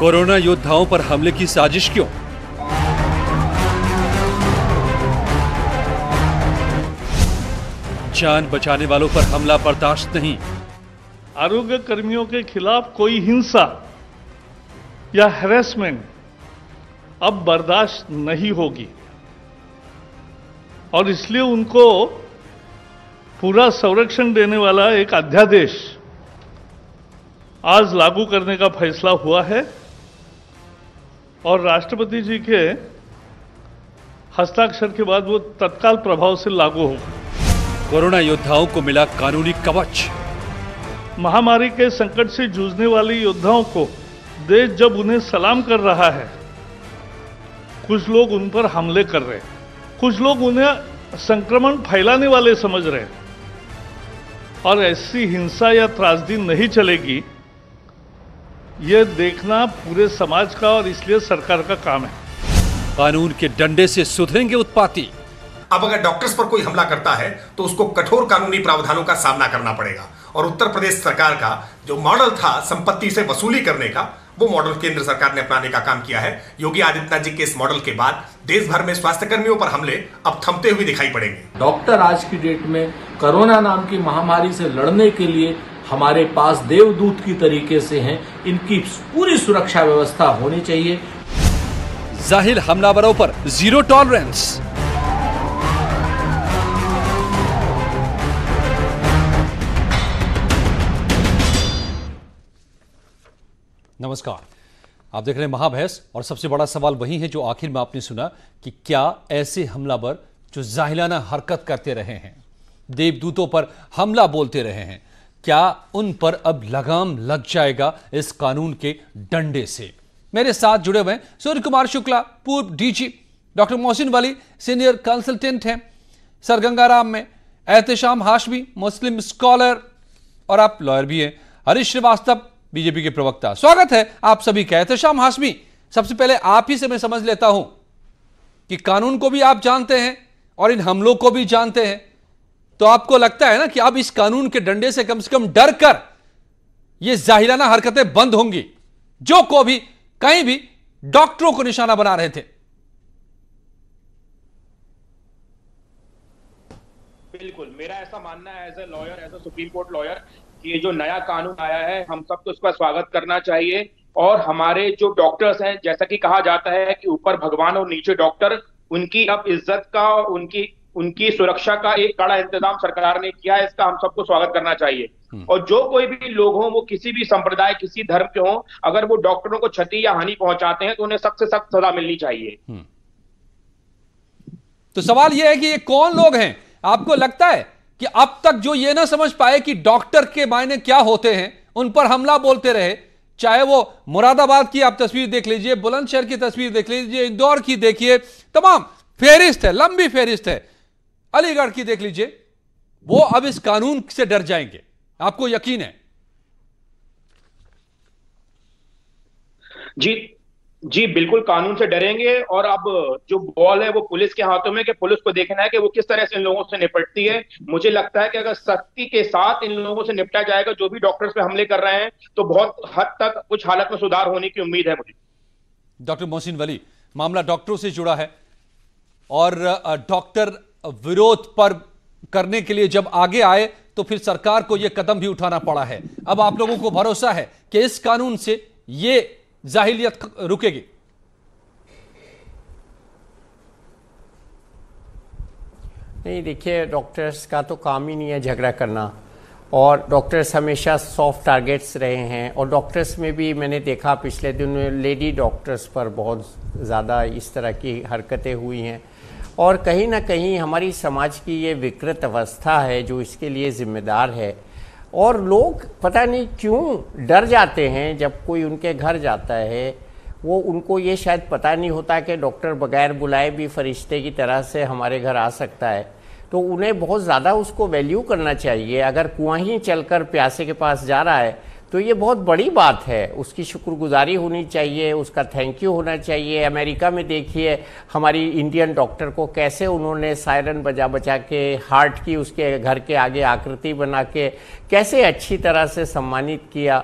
Corona योद्धाओं पर हमले की साजिश क्यों? जान बचाने वालों पर हमला बर्दाश्त नहीं। आरोग्य कर्मियों के खिलाफ कोई हिंसा या हैरेसमेंट अब बर्दाश्त नहीं होगी और इसलिए उनको पूरा संरक्षण देने वाला एक अध्यादेश आज लागू करने का फैसला हुआ है और राष्ट्रपति जी के हस्ताक्षर के बाद वो तत्काल प्रभाव से लागू होगा। कोरोना योद्धाओं को मिला कानूनी कवच। महामारी के संकट से जूझने वाले योद्धाओं को देश जब उन्हें सलाम कर रहा है, कुछ लोग उन पर हमले कर रहे हैं, कुछ लोग उन्हें संक्रमण फैलाने वाले समझ रहे हैं और ऐसी हिंसा या त्रासदी नहीं चलेगी, यह देखना पूरे समाज का और इसलिए सरकार का काम है। कानून के डंडे से सुधरेंगे उत्पाती। अब अगर डॉक्टर्स पर कोई हमला करता है तो उसको कठोर कानूनी प्रावधानों का सामना करना पड़ेगा और उत्तर प्रदेश सरकार का जो मॉडल था संपत्ति से वसूली करने का, वो मॉडल केंद्र सरकार ने अपनाने का काम किया है। योगी आदित्यनाथ जी के इस मॉडल के बाद देश भर में स्वास्थ्य कर्मियों पर हमले अब थमते हुए दिखाई पड़ेंगे। डॉक्टर आज की डेट में कोरोना नाम की महामारी से लड़ने के लिए हमारे पास देवदूत की तरीके से हैं। इनकी पूरी सुरक्षा व्यवस्था होनी चाहिए। जाहिल हमलावरों पर जीरो टॉलरेंस। नमस्कार, आप देख रहे हैं महाबहस और सबसे बड़ा सवाल वही है जो आखिर में आपने सुना कि क्या ऐसे हमलावर जो जाहिलाना हरकत करते रहे हैं, देवदूतों पर हमला बोलते रहे हैं, क्या उन पर अब लगाम लग जाएगा इस कानून के डंडे से? मेरे साथ जुड़े हुए सूर्य कुमार शुक्ला, पूर्व DG, doctor Mohsin Wali, senior consultant हैं सर गंगाराम में, एहतेशाम हाशमी, मुस्लिम स्कॉलर और आप लॉयर भी हैं, हरीश श्रीवास्तव, बीजेपी के प्रवक्ता। स्वागत है आप सभी का। एहतेशाम हाशमी, सबसे पहले आप ही से मैं समझ लेता हूं कि कानून को भी आप जानते हैं और इन हमलों को भी जानते हैं, तो आपको लगता है ना कि अब इस कानून के डंडे से कम डर कर ये जाहिलाना हरकतें बंद होंगी जो को भी कहीं भी डॉक्टरों को निशाना बना रहे थे? बिल्कुल, मेरा ऐसा मानना है as a lawyer, as a supreme court lawyer, कि ये जो नया कानून आया है हम सबको इसका स्वागत करना चाहिए। और हमारे जो डॉक्टर्स हैं, जैसा कि कहा जाता है कि ऊपर भगवान और नीचे डॉक्टर, उनकी अब इज्जत का और उनकी सुरक्षा का एक कड़ा इंतजाम सरकार ने किया है। इसका हम सबको स्वागत करना चाहिए। और जो कोई भी लोग हों, वो किसी भी संप्रदाय, किसी धर्म के हों, अगर वो डॉक्टरों को क्षति या हानि पहुंचाते हैं तो उन्हें सख्त से सख्त सजा मिलनी चाहिए। तो सवाल यह है कि ये कौन लोग हैं? आपको लगता है कि अब तक जो ये ना समझ पाए कि डॉक्टर के मायने क्या होते हैं, उन पर हमला बोलते रहे, चाहे वो मुरादाबाद की आप तस्वीर देख लीजिए, बुलंदशहर की तस्वीर देख लीजिए, इंदौर की देखिए, तमाम फेरिस्त है, लंबी फेरिस्त है, अलीगढ़ की देख लीजिए, वो अब इस कानून से डर जाएंगे, आपको यकीन है? जी बिल्कुल, कानून से डरेंगे। और अब जो बॉल है वो पुलिस के हाथों में, कि पुलिस को देखना है कि वो किस तरह से इन लोगों से निपटती है। मुझे लगता है कि अगर सख्ती के साथ इन लोगों से निपटा जाएगा जो भी डॉक्टर्स पे हमले कर रहे हैं, तो बहुत हद तक कुछ हालत में सुधार होने की उम्मीद है मुझे। डॉक्टर मोहसिन वली, मामला डॉक्टरों से जुड़ा है और डॉक्टर विरोध पर करने के लिए जब आगे आए तो फिर सरकार को यह कदम भी उठाना पड़ा है। अब आप लोगों को भरोसा है कि इस कानून से यह जाहिलियत रुकेगी? नहीं, देखिए, डॉक्टर्स का तो काम ही नहीं है झगड़ा करना और डॉक्टर्स हमेशा सॉफ्ट टारगेट्स रहे हैं। और डॉक्टर्स में भी मैंने देखा पिछले दिनों में लेडी डॉक्टर्स पर बहुत ज़्यादा इस तरह की हरकतें हुई हैं और कहीं ना कहीं हमारी समाज की ये विकृत अवस्था है जो इसके लिए जिम्मेदार है। और लोग पता नहीं क्यों डर जाते हैं जब कोई उनके घर जाता है। वो उनको ये शायद पता नहीं होता कि डॉक्टर बगैर बुलाए भी फरिश्ते की तरह से हमारे घर आ सकता है, तो उन्हें बहुत ज़्यादा उसको वैल्यू करना चाहिए। अगर कुआं ही चलकर प्यासे के पास जा रहा है तो ये बहुत बड़ी बात है, उसकी शुक्रगुजारी होनी चाहिए, उसका थैंक यू होना चाहिए। अमेरिका में देखिए हमारी इंडियन डॉक्टर को कैसे उन्होंने सायरन बजा बजा के हार्ट की उसके घर के आगे आकृति बना के कैसे अच्छी तरह से सम्मानित किया।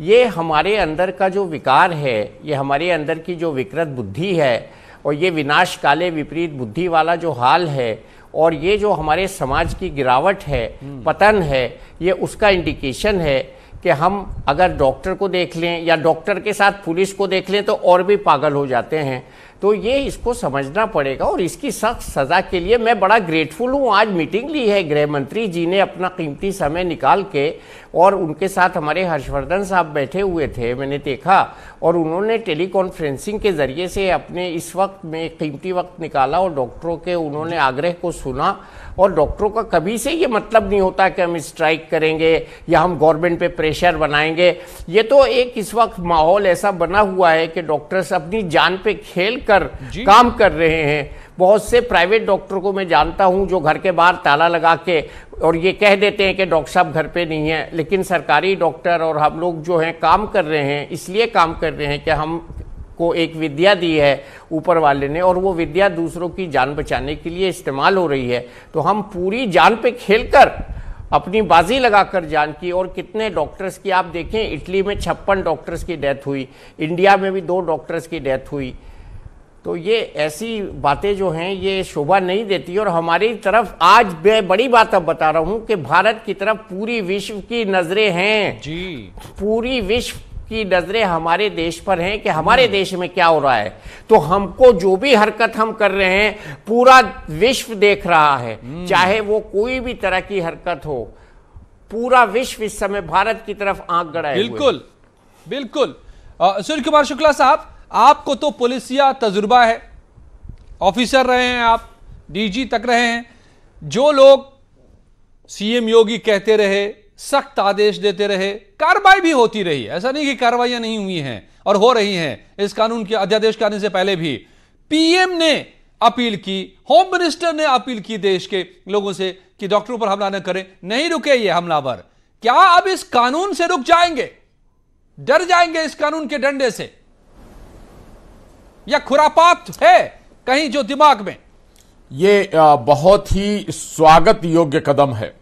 ये हमारे अंदर का जो विकार है, ये हमारे अंदर की जो विकृत बुद्धि है और ये विनाश काले विपरीत बुद्धि वाला जो हाल है और ये जो हमारे समाज की गिरावट है, पतन है, ये उसका इंडिकेशन है कि हम अगर डॉक्टर को देख लें या डॉक्टर के साथ पुलिस को देख लें तो और भी पागल हो जाते हैं। तो ये इसको समझना पड़ेगा और इसकी सख्त सज़ा के लिए मैं बड़ा ग्रेटफुल हूँ। आज मीटिंग ली है गृह मंत्री जी ने अपना कीमती समय निकाल के और उनके साथ हमारे हर्षवर्धन साहब बैठे हुए थे, मैंने देखा, और उन्होंने टेली कॉन्फ्रेंसिंग के ज़रिए से अपने इस वक्त में कीमती वक्त निकाला और डॉक्टरों के उन्होंने आग्रह को सुना। और डॉक्टरों का कभी से ये मतलब नहीं होता कि हम स्ट्राइक करेंगे या हम गवर्नमेंट पे प्रेशर बनाएंगे। ये तो एक इस वक्त माहौल ऐसा बना हुआ है कि डॉक्टर्स अपनी जान पे खेल कर काम कर रहे हैं। बहुत से प्राइवेट डॉक्टर को मैं जानता हूं जो घर के बाहर ताला लगा के और ये कह देते हैं कि डॉक्टर साहब घर पे नहीं है, लेकिन सरकारी डॉक्टर और हम लोग जो हैं काम कर रहे हैं, इसलिए काम कर रहे हैं कि हम को एक विद्या दी है ऊपर वाले ने और वो विद्या दूसरों की जान बचाने के लिए इस्तेमाल हो रही है। तो हम पूरी जान पे खेलकर अपनी बाजी लगाकर जान की, और कितने डॉक्टर्स की आप देखें, इटली में 56 डॉक्टर्स की डेथ हुई, इंडिया में भी 2 डॉक्टर्स की डेथ हुई। तो ये ऐसी बातें जो हैं ये शोभा नहीं देती। और हमारी तरफ आज मैं बड़ी बात अब बता रहा हूं कि भारत की तरफ पूरी विश्व की नजरें हैं जी, पूरी विश्व की नजरें हमारे देश पर हैं कि हमारे देश में क्या हो रहा है। तो हमको जो भी हरकत हम कर रहे हैं पूरा विश्व देख रहा है, चाहे वो कोई भी तरह की हरकत हो, पूरा विश्व इस समय भारत की तरफ आंख गड़ाए हुए। बिल्कुल बिल्कुल। सूर्य कुमार शुक्ला साहब, आपको तो पुलिसिया तजुर्बा है, ऑफिसर रहे हैं आप, डीजी तक रहे हैं। जो लोग सीएम योगी कहते रहे, सख्त आदेश देते रहे, कार्रवाई भी होती रही, ऐसा नहीं कि कार्रवाइयां नहीं हुई हैं और हो रही हैं। इस कानून के अध्यादेश के आने से पहले भी पीएम ने अपील की, होम मिनिस्टर ने अपील की देश के लोगों से कि डॉक्टरों पर हमला न करें। नहीं रुके ये हमलावर। क्या अब इस कानून से रुक जाएंगे? डर जाएंगे इस कानून के डंडे से, या खुरापात है कहीं जो दिमाग में? ये बहुत ही स्वागत योग्य कदम है